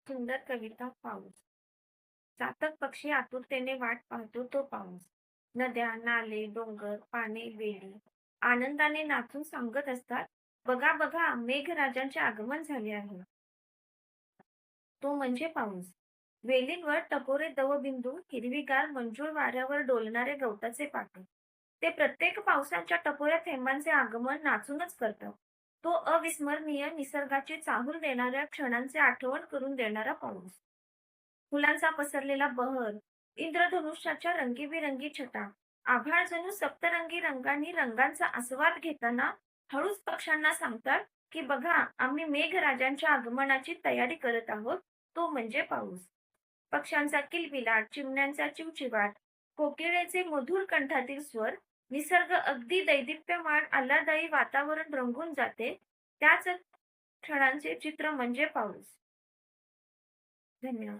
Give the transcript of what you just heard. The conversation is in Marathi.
सुंदर कविता पाऊस. चातक पक्षी आतुरतेने वाट पाहतो तो पाऊस. नद्या, नाले, डोंगर, पाने, वेली आनंदाने नाचून सांगत असतात, बघा बघा मेघराजांचे आगमन झाले आहे. तो म्हणजे पाऊस. वेलींवर टपोरे दवबिंदू, हिरवीगार मंजूळ वाऱ्यावर डोलणारे गवताचे पाटे. ते प्रत्येक पावसाच्या टपोऱ्या थेंबांचे आगमन नाचूनच करतात. तो अविस्मरणीय निसर्गाची चाहूल देणाऱ्या क्षणांचे आठवण करून देणारा पाऊस. फुलांचा पसरलेला बहर, इंद्रधनुष्याच्या रंगीबेरंगी छटा, आभाळ जणू सप्तरंगी रंगांनी रंगांचा आस्वाद घेताना हळूच पक्ष्यांना सांगतात, की बघा आम्ही मेघराजांच्या आगमनाची तयारी करत आहोत, तो म्हणजे पाऊस. पक्ष्यांचा किलबिलाट, चिमण्यांचा चिवचिवाट, कोकिळेचे मधुर कंठातील स्वर, निसर्ग अगदी दैदिप्यमान आल्हाददायी वातावरण रंगून जाते. त्याच क्षणांचे चित्र म्हणजे पाऊस. धन्यवाद.